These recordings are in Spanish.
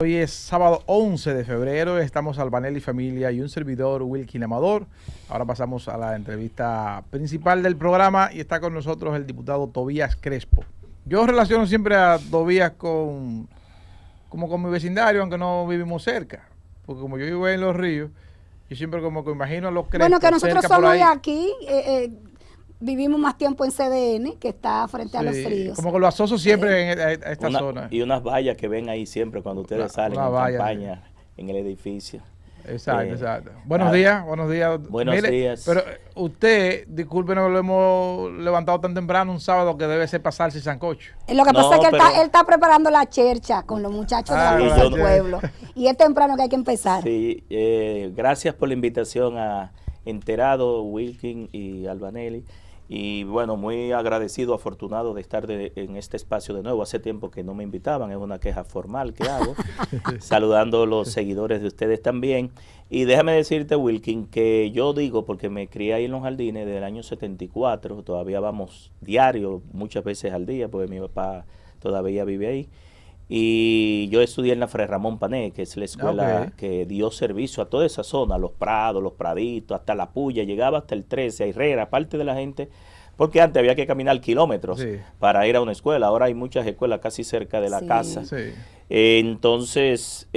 Hoy es sábado 11 de febrero, estamos Albanelli Familia y un servidor, Wilkin Amador. Ahora pasamos a la entrevista principal del programa y está con nosotros el diputado Tobías Crespo. Yo relaciono siempre a Tobías como con mi vecindario, aunque no vivimos cerca, porque como yo vivo en Los Ríos, yo siempre como que imagino a los Crespos. Bueno, que nosotros cerca por somos ahí. de aquí, vivimos más tiempo en CDN, que está frente a Los Sí, Ríos. como que lo asocio siempre a esta zona. Y unas vallas que ven ahí siempre cuando ustedes salen una en valla, campaña en el edificio. Exacto, exacto. Buenos días, buenos días. Buenos días. Pero usted, discúlpenos, lo hemos levantado tan temprano un sábado que debe ser pasarse sancocho. Lo que No, pasa es que pero- él está preparando la chercha con los muchachos de la sí, Fuerza yo del no- Pueblo. Y es temprano que hay que empezar. Sí, gracias por la invitación a Enterado, Wilkin y Albanelli. Y bueno, muy agradecido, afortunado de estar en este espacio de nuevo. Hace tiempo que no me invitaban, es una queja formal que hago. Saludando a los seguidores de ustedes también. Y déjame decirte, Wilkin, que yo digo, porque me crié ahí en los jardines desde el año 74, todavía vamos diario, muchas veces al día, porque mi papá todavía vive ahí. Y yo estudié en la Fray Ramón Pané, que es la escuela que dio servicio a toda esa zona, los Prados, los Praditos, hasta La Puya, llegaba hasta el 13, a Herrera, parte de la gente, porque antes había que caminar kilómetros para ir a una escuela, ahora hay muchas escuelas casi cerca de la casa. Sí. Entonces,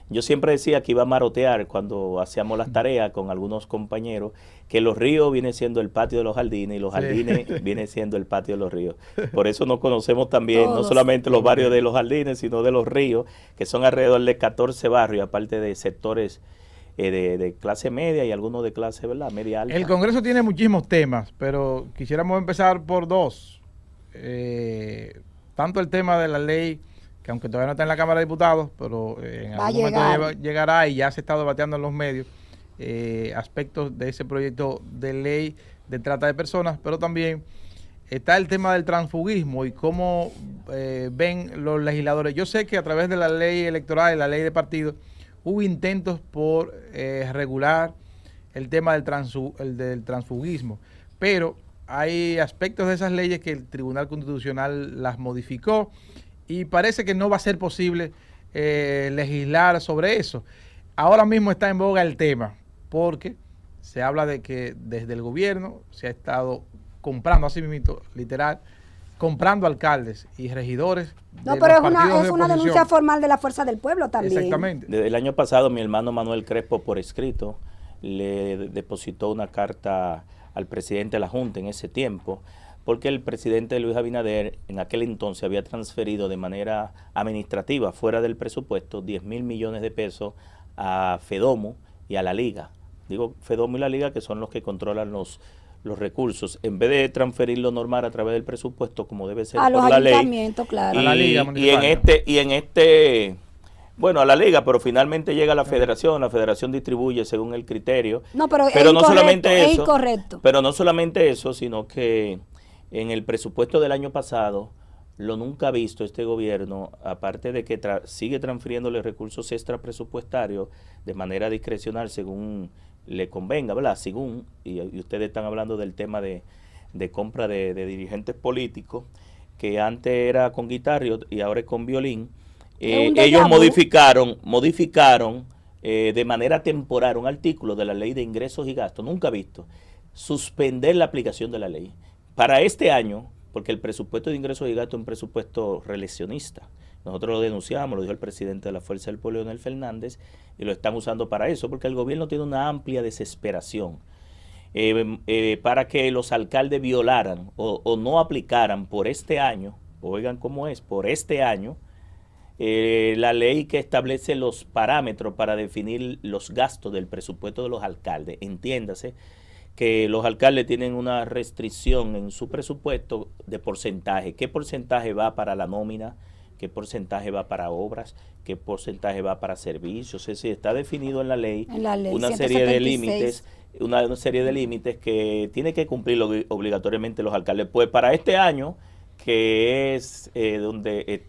yo siempre decía que iba a marotear cuando hacíamos las tareas con algunos compañeros, que Los Ríos viene siendo el patio de los jardines y los jardines viene siendo el patio de Los Ríos. Por eso nos conocemos también, no solamente los barrios de los jardines, sino de Los Ríos, que son alrededor de 14 barrios, aparte de sectores de clase media y algunos de clase, ¿verdad?, media alta. El Congreso tiene muchísimos temas, pero quisiéramos empezar por dos. Tanto el tema de la ley, que aunque todavía no está en la Cámara de Diputados, pero en algún momento llegará y ya se está debatiendo en los medios, aspectos de ese proyecto de ley de trata de personas, pero también está el tema del transfugismo y cómo ven los legisladores. Yo sé que a través de la ley electoral y la ley de partidos hubo intentos por regular el tema del transfugismo, pero hay aspectos de esas leyes que el Tribunal Constitucional las modificó y parece que no va a ser posible legislar sobre eso. Ahora mismo está en boga el tema, porque se habla de que desde el gobierno se ha estado comprando, así mismo, literal, comprando alcaldes y regidores. No, pero es una denuncia formal de la Fuerza del Pueblo también. Exactamente. Desde el año pasado, mi hermano Manuel Crespo, por escrito, le depositó una carta al presidente de la Junta en ese tiempo, porque el presidente Luis Abinader en aquel entonces había transferido de manera administrativa, fuera del presupuesto, 10,000 millones de pesos a FEDOMO y a la Liga. Digo FEDOMO y la Liga, que son los que controlan los recursos, en vez de transferirlo normal a través del presupuesto, como debe ser a por los la ley. ayuntamientos, claro. A la Liga bueno, a la Liga, pero finalmente llega a la federación distribuye según el criterio. No, pero no solamente eso, es incorrecto. Pero no solamente eso, sino que en el presupuesto del año pasado, lo nunca visto este gobierno, aparte de que sigue transfiriéndole recursos extrapresupuestarios de manera discrecional según le convenga, ¿verdad? Según, y ustedes están hablando del tema de compra de dirigentes políticos, que antes era con guitarra y ahora es con violín. Ellos modificaron de manera temporal un artículo de la ley de ingresos y gastos, nunca visto, suspender la aplicación de la ley. Para este año, porque el presupuesto de ingresos y gastos es un presupuesto reeleccionista. Nosotros lo denunciamos, lo dijo el presidente de la Fuerza del Pueblo, Leonel Fernández, y lo están usando para eso, porque el gobierno tiene una amplia desesperación para que los alcaldes violaran o no aplicaran por este año, oigan cómo es, por este año, la ley que establece los parámetros para definir los gastos del presupuesto de los alcaldes. Entiéndase que los alcaldes tienen una restricción en su presupuesto de porcentaje. ¿Qué porcentaje va para la nómina? ¿Qué porcentaje va para obras? ¿Qué porcentaje va para servicios? Es decir, está definido en la ley, una serie de límites, una serie de límites que tiene que cumplir obligatoriamente los alcaldes. Pues para este año, que es donde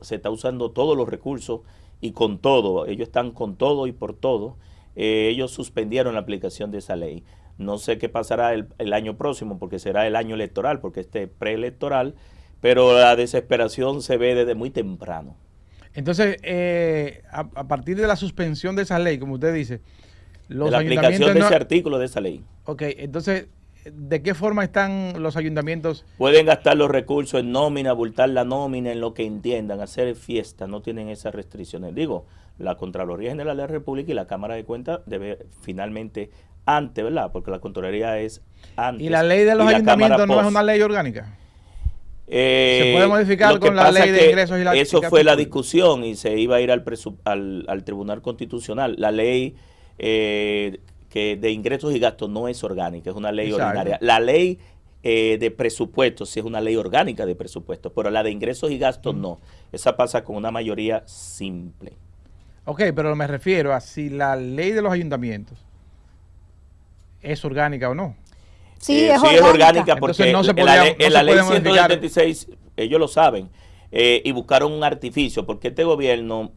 se está usando todos los recursos y con todo, ellos están con todo y por todo, ellos suspendieron la aplicación de esa ley. No sé qué pasará el año próximo, porque será el año electoral, porque este preelectoral, pero la desesperación se ve desde muy temprano. Entonces, a partir de la suspensión de esa ley, como usted dice, de la aplicación de ese artículo de esa ley. Ok, entonces, ¿de qué forma están los ayuntamientos? Pueden gastar los recursos en nómina, abultar la nómina, en lo que entiendan, hacer fiestas, no tienen esas restricciones. Digo, la Contraloría General de la República y la Cámara de Cuentas debe finalmente, antes, ¿verdad? Porque la Contraloría es antes. ¿Y la ley de los ayuntamientos no es una ley orgánica? ¿Se puede modificar con la ley de ingresos y la eso fue la discusión y se iba a ir al Tribunal Constitucional. La ley que de ingresos y gastos no es orgánica, es una ley ordinaria. La ley de presupuestos sí es una ley orgánica de presupuestos, pero la de ingresos y gastos no. Esa pasa con una mayoría simple. Ok, pero me refiero a si la ley de los ayuntamientos es orgánica o no. Sí, es orgánica porque no en la ley 176 ellos lo saben y buscaron un artificio porque este gobierno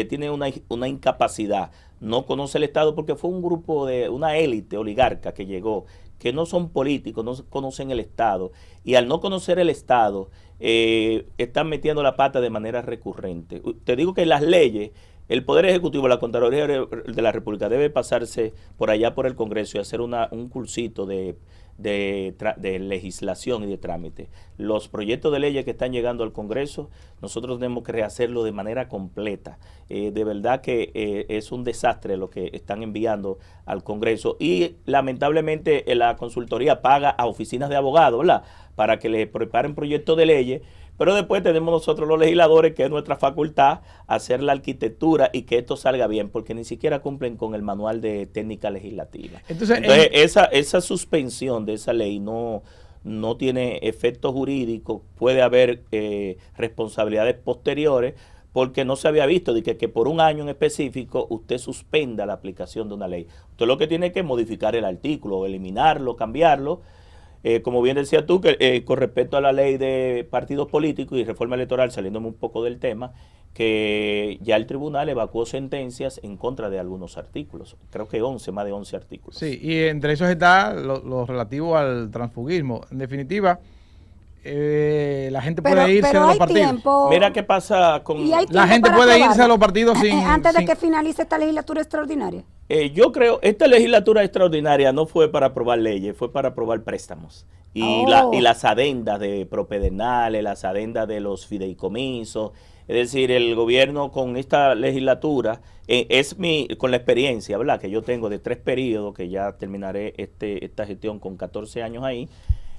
tiene una incapacidad, no conoce el Estado porque fue un grupo de una élite oligarca que llegó, que no son políticos, no conocen el Estado y al no conocer el Estado están metiendo la pata de manera recurrente. Te digo que las leyes, el Poder Ejecutivo, la Contraloría de la República debe pasarse por allá por el Congreso y hacer un cursito de legislación y de trámite. Los proyectos de leyes que están llegando al Congreso, nosotros tenemos que rehacerlo de manera completa. De verdad que es un desastre lo que están enviando al Congreso y lamentablemente la consultoría paga a oficinas de abogados, ¿verdad?, para que le preparen proyectos de leyes. Pero después tenemos nosotros los legisladores, que es nuestra facultad, hacer la arquitectura y que esto salga bien, porque ni siquiera cumplen con el manual de técnica legislativa. Entonces esa suspensión de esa ley no tiene efecto jurídico, puede haber responsabilidades posteriores, porque no se había visto de que por un año en específico usted suspenda la aplicación de una ley. Usted lo que tiene que modificar el artículo, eliminarlo, cambiarlo. Como bien decía tú, que con respecto a la ley de partidos políticos y reforma electoral, saliéndome un poco del tema, que ya el tribunal evacuó sentencias en contra de algunos artículos, creo que más de 11 artículos. Sí, y entre esos está lo relativo al transfugismo. En definitiva, la gente puede irse de los partidos. Tiempo, mira qué pasa con... La gente puede irse a los partidos antes de que finalice esta legislatura extraordinaria. Yo creo, esta legislatura extraordinaria no fue para aprobar leyes, fue para aprobar préstamos. Y las adendas de propedernales, las adendas de los fideicomisos. Es decir, el gobierno con esta legislatura, con la experiencia, ¿verdad?, que yo tengo de 3 periodos, que ya terminaré esta gestión con 14 años ahí.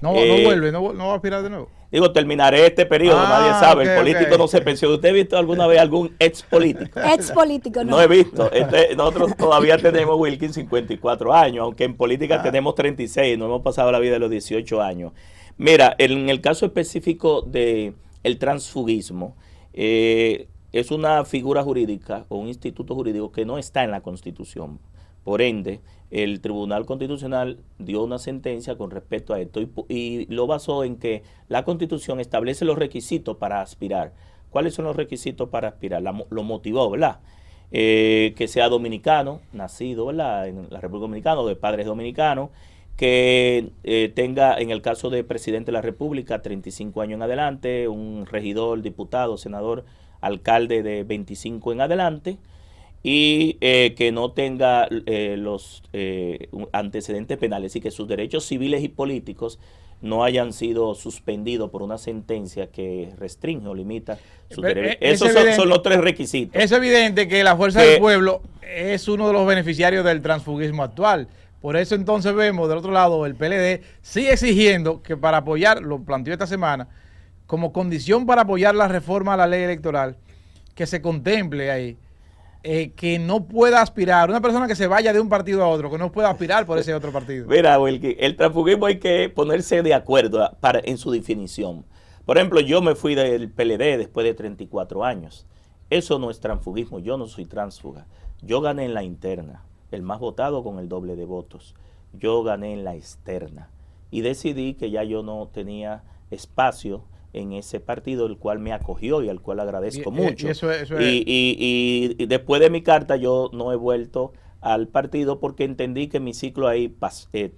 No vuelve, no va a aspirar de nuevo. Digo, terminaré este periodo, nadie sabe, el político no se pensiona. ¿Usted ha visto alguna vez algún ex político? Ex político, no. No he visto. Nosotros todavía tenemos, Wilkin, 54 años, aunque en política tenemos 36, no hemos pasado la vida de los 18 años. Mira, en el caso específico del transfugismo, es una figura jurídica o un instituto jurídico que no está en la Constitución. Por ende, el Tribunal Constitucional dio una sentencia con respecto a esto y lo basó en que la Constitución establece los requisitos para aspirar. ¿Cuáles son los requisitos para aspirar? Lo motivó, ¿verdad? Que sea dominicano, nacido, ¿verdad?, en la República Dominicana, o de padres dominicanos, que tenga, en el caso de presidente de la República, 35 años en adelante, un regidor, diputado, senador, alcalde de 25 en adelante, y que no tenga los antecedentes penales y que sus derechos civiles y políticos no hayan sido suspendidos por una sentencia que restringe o limita sus derechos. Esos son los 3 requisitos. Es evidente que la Fuerza del Pueblo es uno de los beneficiarios del transfugismo actual. Por eso entonces vemos del otro lado el PLD sigue exigiendo que para apoyar, lo planteó esta semana, como condición para apoyar la reforma a la ley electoral, que se contemple ahí que no pueda aspirar, una persona que se vaya de un partido a otro, que no pueda aspirar por ese otro partido. Mira, Wilkie, el transfugismo hay que ponerse de acuerdo en su definición. Por ejemplo, yo me fui del PLD después de 34 años. Eso no es transfugismo, yo no soy tránsfuga. Yo gané en la interna, el más votado con el doble de votos. Yo gané en la externa y decidí que ya yo no tenía espacio en ese partido, el cual me acogió y al cual agradezco mucho. Y después de mi carta yo no he vuelto al partido porque entendí que mi ciclo ahí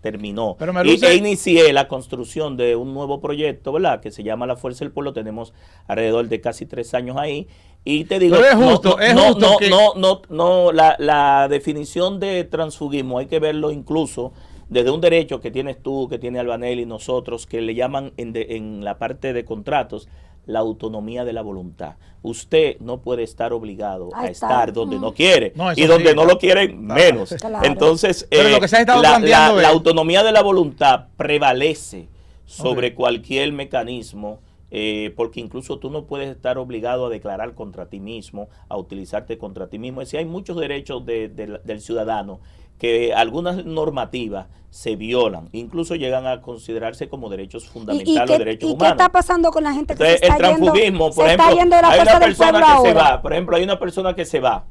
terminó. E inicié la construcción de un nuevo proyecto, ¿verdad?, que se llama La Fuerza del Pueblo. Tenemos alrededor de casi 3 años ahí, Y te digo, pero es justo, la definición de transfugismo hay que verlo incluso desde un derecho que tienes tú, que tiene Albanel y nosotros, que le llaman en la parte de contratos la autonomía de la voluntad. Usted no puede estar obligado a estar donde no quiere, y donde no lo quieren menos. Claro. Entonces, pero lo que se ha estado la autonomía de la voluntad prevalece sobre cualquier mecanismo, porque incluso tú no puedes estar obligado a declarar contra ti mismo, a utilizarte contra ti mismo. Es decir, hay muchos derechos del ciudadano que algunas normativas se violan, incluso llegan a considerarse como derechos fundamentales o derechos humanos. ¿Y qué está pasando con la gente que Entonces, se está el transfugismo, por ejemplo, hay una persona que se va, por ejemplo, hay una persona que se va.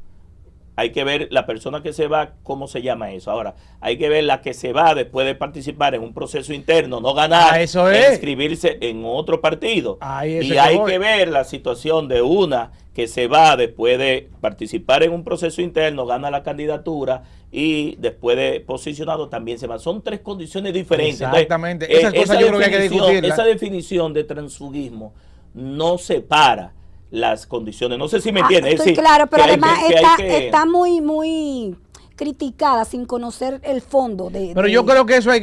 Hay que ver la persona que se va, cómo se llama eso. Ahora, hay que ver la que se va después de participar en un proceso interno, no ganar, inscribirse en otro partido. Y hay que ver la situación de una que se va después de participar en un proceso interno, gana la candidatura y después de posicionado también se va. Son tres condiciones diferentes. Exactamente. Entonces, esas cosas yo creo que hay que discutirlas. Esa definición de transfugismo no separa las condiciones. No sé si me entiendes. Estoy claro, pero además está muy criticada sin conocer el fondo pero yo creo que eso hay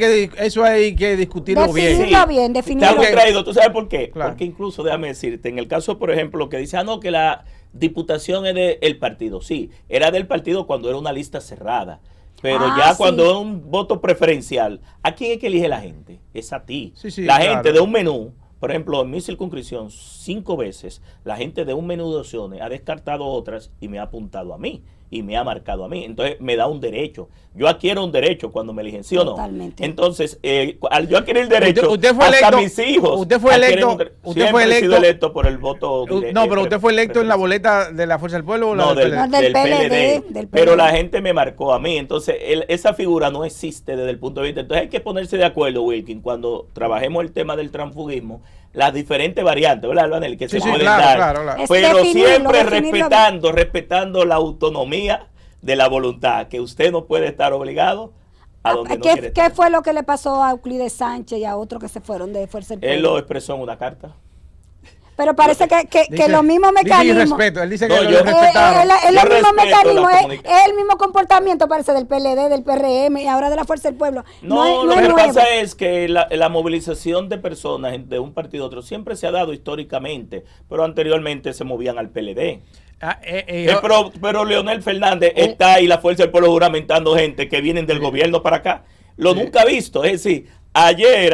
que discutirlo bien. Definirlo bien, definirlo bien. Traído, ¿tú sabes por qué? Claro. Porque incluso, déjame decirte, en el caso, por ejemplo, que dice, no, que la diputación es del partido. Sí, era del partido cuando era una lista cerrada. Pero cuando es un voto preferencial, ¿a quién es que elige la gente? Es a ti. La gente de un menú. Por ejemplo, en mi circunscripción, 5 veces, la gente de un menú de opciones ha descartado otras y me ha apuntado a mí y me ha marcado a mí. Entonces, me da un derecho. Yo adquiero un derecho cuando me eligen, ¿sí o no? Totalmente. Entonces, al yo adquirir el derecho, usted fue hasta electo, mis hijos. Usted fue electo. He sido electo por el voto. No, pero usted fue electo en la boleta de la Fuerza del Pueblo o no, del PLD. Del Pero la gente me marcó a mí. Entonces, esa figura no existe desde el punto de vista. Entonces, hay que ponerse de acuerdo, Wilkin, cuando trabajemos el tema del transfugismo, las diferentes variantes, ¿verdad, Albanel? Que se pueden dar. Claro. Pero siempre respetando la autonomía de la voluntad, que usted no puede estar obligado a donde no quiere estar. ¿Qué fue lo que le pasó a Euclides Sánchez y a otros que se fueron de Fuerza del Pueblo? Él lo expresó en una carta. Pero parece que los mismos mecanismos. Él dice que es el mismo mecanismo, es el mismo comportamiento, parece, del PLD, del PRM y ahora de la Fuerza del Pueblo. No, lo que pasa es que la movilización de personas de un partido a otro siempre se ha dado históricamente, pero anteriormente se movían al PLD. Pero Leonel Fernández está ahí, la Fuerza del Pueblo, juramentando gente que vienen del gobierno para acá. Lo nunca ha visto, es decir, ayer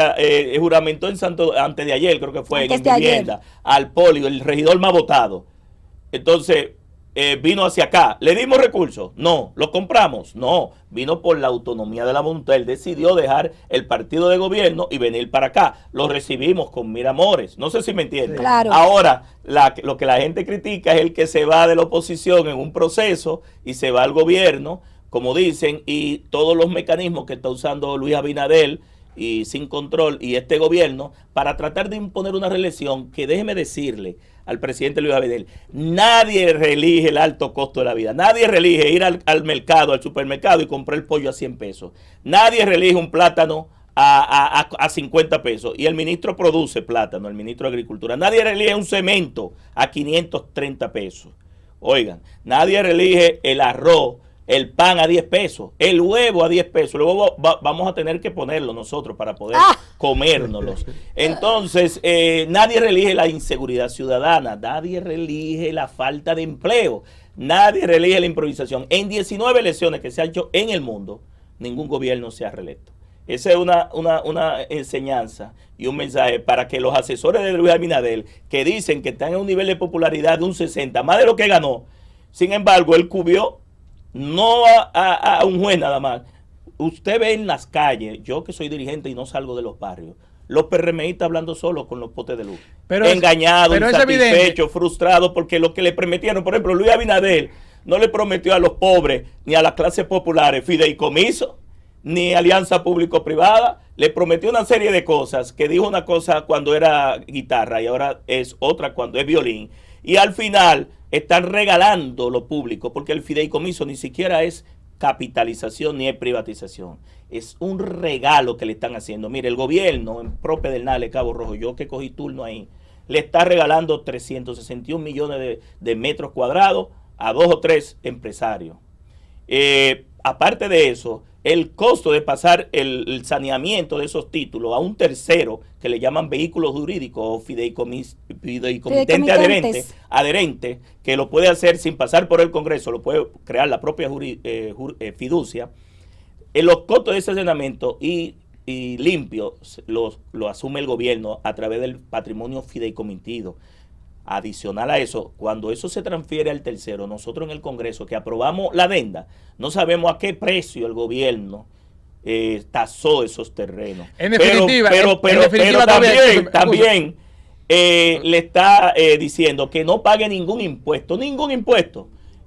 juramentó antes de ayer, creo que fue, en vivienda, al Polio, el regidor más votado. Entonces, vino hacia acá. ¿Le dimos recursos? No. ¿Lo compramos? No. Vino por la autonomía de la voluntad. Él decidió dejar el partido de gobierno y venir para acá. Lo recibimos con mil amores. No sé si me entienden. Claro. Ahora, lo que la gente critica es el que se va de la oposición en un proceso y se va al gobierno, como dicen, y todos los mecanismos que está usando Luis Abinader y sin control y este gobierno para tratar de imponer una reelección que, déjeme decirle al presidente Luis Abinader, nadie reelige el alto costo de la vida, nadie reelige ir al mercado, al supermercado y comprar el pollo a 100 pesos, nadie reelige un plátano a 50 pesos y el ministro produce plátano, el ministro de Agricultura, nadie reelige un cemento a 530 pesos, oigan, nadie reelige el arroz, el pan a 10 pesos, el huevo a 10 pesos. El huevo vamos a tener que ponerlo nosotros para poder comérnoslos. Entonces, nadie reelige la inseguridad ciudadana, nadie reelige la falta de empleo, nadie reelige la improvisación. En 19 elecciones que se han hecho en el mundo, ningún gobierno se ha reelecto. Esa es una enseñanza y un mensaje para que los asesores de Luis Abinader, que dicen que están en un nivel de popularidad de un 60, más de lo que ganó, sin embargo, él cubrió no a un juez nada más. Usted ve en las calles, yo que soy dirigente y no salgo de los barrios, los PRMistas hablando solo con los potes de luz, engañados, insatisfechos, frustrados, porque lo que le prometieron, por ejemplo, Luis Abinader no le prometió a los pobres ni a las clases populares fideicomiso, ni alianza público-privada, le prometió una serie de cosas, que dijo una cosa cuando era guitarra y ahora es otra cuando es violín, y al final están regalando lo público, porque el fideicomiso ni siquiera es capitalización ni es privatización, es un regalo que le están haciendo. Mire, el gobierno en Pro Pedernales, Cabo Rojo, yo que cogí turno ahí, le está regalando 361 millones de metros cuadrados a 2 o 3 empresarios. Aparte de eso, el costo de pasar el saneamiento de esos títulos a un tercero, que le llaman vehículos jurídicos o fideicomitente adherente, que lo puede hacer sin pasar por el Congreso, lo puede crear la propia fiducia. Los costos de ese saneamiento y limpio lo asume el gobierno a través del patrimonio fideicomitido. Adicional a eso, cuando eso se transfiere al tercero, nosotros en el Congreso que aprobamos la adenda, no sabemos a qué precio el gobierno tasó esos terrenos. En definitiva, pero también le está diciendo que no pague ningún impuesto,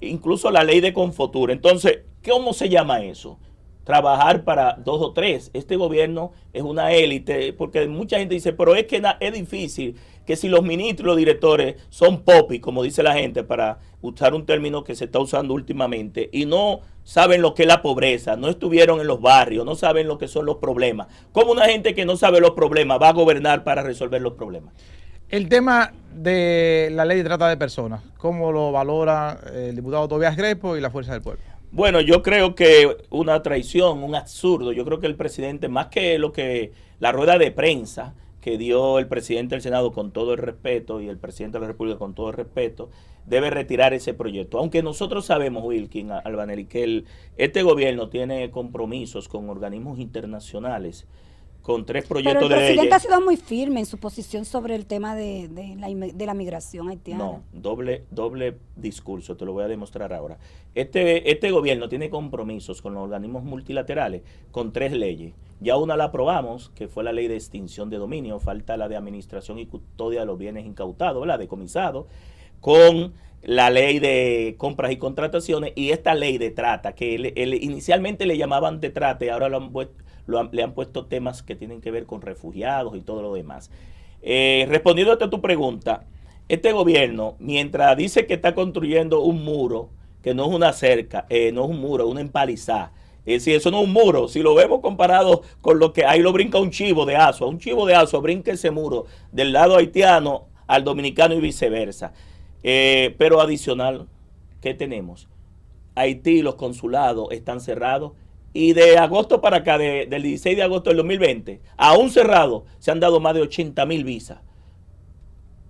incluso la ley de Confotur. Entonces, ¿cómo se llama eso? Trabajar para 2 o 3. Este gobierno es una élite, porque mucha gente dice, pero es que es difícil que si los ministros y los directores son popis, como dice la gente, para usar un término que se está usando últimamente, y no saben lo que es la pobreza, no estuvieron en los barrios, no saben lo que son los problemas. ¿Cómo una gente que no sabe los problemas va a gobernar para resolver los problemas? El tema de la ley de trata de personas, ¿cómo lo valora el diputado Tobías Crespo y la Fuerza del Pueblo? Bueno, yo creo que una traición, un absurdo. Yo creo que el presidente, más que la rueda de prensa que dio el presidente del Senado con todo el respeto y el presidente de la República con todo el respeto, debe retirar ese proyecto. Aunque nosotros sabemos, Wilkin, Albanelli, que este gobierno tiene compromisos con organismos internacionales, con 3 proyectos de ley. Pero el presidente ha sido muy firme en su posición sobre el tema de la migración haitiana. No, doble discurso, te lo voy a demostrar ahora. Este gobierno tiene compromisos con los organismos multilaterales con 3 leyes. Ya una la aprobamos, que fue la ley de extinción de dominio, falta la de administración y custodia de los bienes incautados, la decomisados, con la ley de compras y contrataciones y esta ley de trata, que inicialmente le llamaban de trata y ahora le han puesto temas que tienen que ver con refugiados y todo lo demás. Respondiendo a tu pregunta, este gobierno, mientras dice que está construyendo un muro, que no es una cerca, no es un muro, es una empalizada. Es decir, eso no es un muro. Si lo vemos comparado con lo que ahí lo brinca un chivo de Asua, brinca ese muro del lado haitiano al dominicano y viceversa. Pero adicional, ¿qué tenemos? Haití, los consulados están cerrados. Y de agosto para acá, del 16 de agosto del 2020, aún cerrado, se han dado más de 80,000 visas.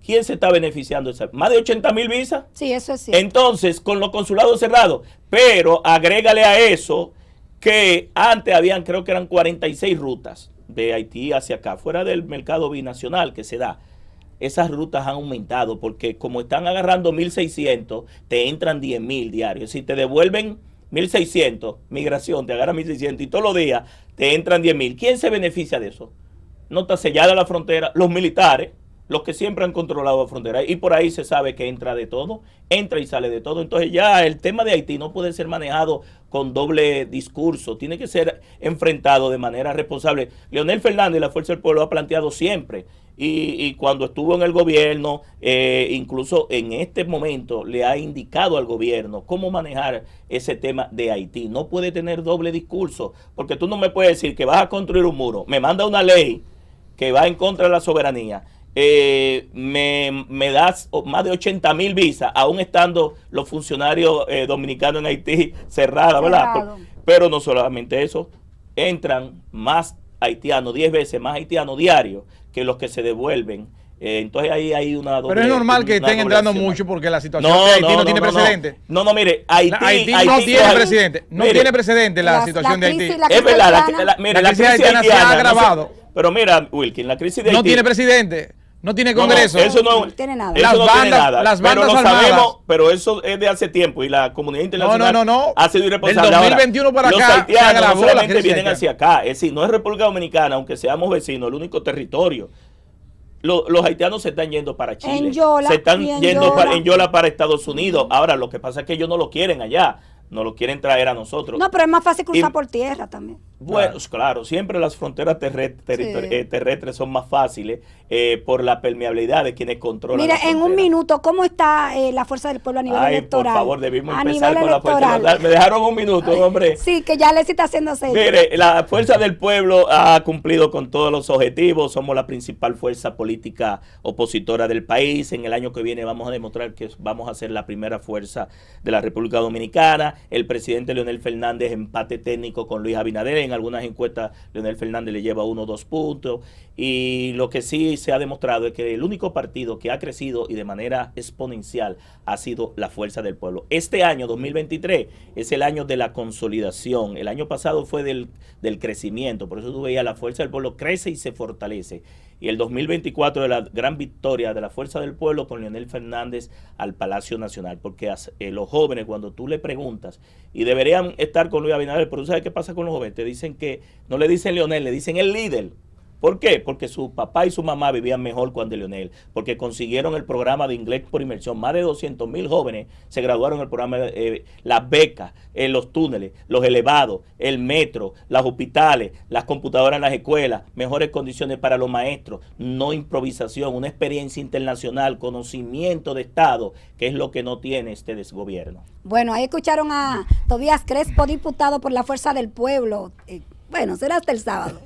¿Quién se está beneficiando de eso? ¿Más de 80,000 visas? Sí, eso es cierto. Entonces, con los consulados cerrados, pero agrégale a eso que antes habían, creo que eran 46 rutas de Haití hacia acá, fuera del mercado binacional que se da. Esas rutas han aumentado porque como están agarrando 1,600, te entran 10,000 diarios. Si te devuelven 1,600, migración, te agarra 1,600 y todos los días te entran 10,000. ¿Quién se beneficia de eso? No está sellada la frontera, los militares, los que siempre han controlado la frontera, y por ahí se sabe que entra de todo, entra y sale de todo. Entonces ya el tema de Haití no puede ser manejado con doble discurso, tiene que ser enfrentado de manera responsable. Leonel Fernández y la Fuerza del Pueblo ha planteado siempre, y cuando estuvo en el gobierno, incluso en este momento, le ha indicado al gobierno cómo manejar ese tema de Haití. No puede tener doble discurso, porque tú no me puedes decir que vas a construir un muro, me manda una ley que va en contra de la soberanía, me das más de 80,000 visas, aún estando los funcionarios dominicanos en Haití cerrados, ¿verdad? Pero no solamente eso, entran más haitianos, 10 veces más haitianos diarios que los que se devuelven. Entonces ahí hay una doble. Pero es normal que estén entrando mucho porque la situación de Haití no tiene precedente. No, mire, Haití no tiene precedente. No tiene precedente la situación de Haití. Es verdad, la crisis haitiana se ha agravado. Pero mira, Wilkin, la crisis de Haití no tiene presidente. No tiene Congreso. Eso no tiene nada. Eso no tiene nada. Las pero bandas lo armadas. Sabemos, pero eso es de hace tiempo y la comunidad internacional ha sido irresponsable. Del 2021 para los acá haitianos se agravó no solamente la vienen hacia acá. Es decir, no es República Dominicana, aunque seamos vecinos, el único territorio. Los haitianos se están yendo para Chile. En Yola, se están yendo en Yola para Estados Unidos. Ahora, lo que pasa es que ellos no lo quieren allá. nos lo quieren traer a nosotros. No, pero es más fácil cruzar por tierra también. Bueno, claro, siempre las fronteras terrestres son más fáciles por la permeabilidad de quienes controlan. Mira, en un minuto, ¿cómo está la Fuerza del Pueblo a nivel electoral? Por favor, debimos empezar con la Fuerza del Pueblo. Me dejaron un minuto, hombre. Sí, que ya les está haciendo serio. Mire, la Fuerza del Pueblo ha cumplido con todos los objetivos. Somos la principal fuerza política opositora del país. En el año que viene vamos a demostrar que vamos a ser la primera fuerza de la República Dominicana. El presidente Leonel Fernández empate técnico con Luis Abinader. En algunas encuestas Leonel Fernández le lleva 1 o 2 puntos. Y lo que sí se ha demostrado es que el único partido que ha crecido y de manera exponencial ha sido la Fuerza del Pueblo. Este año, 2023, es el año de la consolidación. El año pasado fue del crecimiento. Por eso tú veías la Fuerza del Pueblo crece y se fortalece. Y el 2024 es la gran victoria de la Fuerza del Pueblo con Leonel Fernández al Palacio Nacional. Porque los jóvenes, cuando tú le preguntas, y deberían estar con Luis Abinader, pero ¿tú sabes qué pasa con los jóvenes? Te dicen que, no le dicen Leonel, le dicen el líder. ¿Por qué? Porque su papá y su mamá vivían mejor cuando Leonel, porque consiguieron el programa de inglés por inmersión. Más de 200,000 jóvenes se graduaron en el programa, las becas, los túneles, los elevados, el metro, los hospitales, las computadoras en las escuelas, mejores condiciones para los maestros, no improvisación, una experiencia internacional, conocimiento de Estado, que es lo que no tiene este desgobierno. Bueno, ahí escucharon a Tobías Crespo, diputado por la Fuerza del Pueblo. Bueno, será hasta el sábado.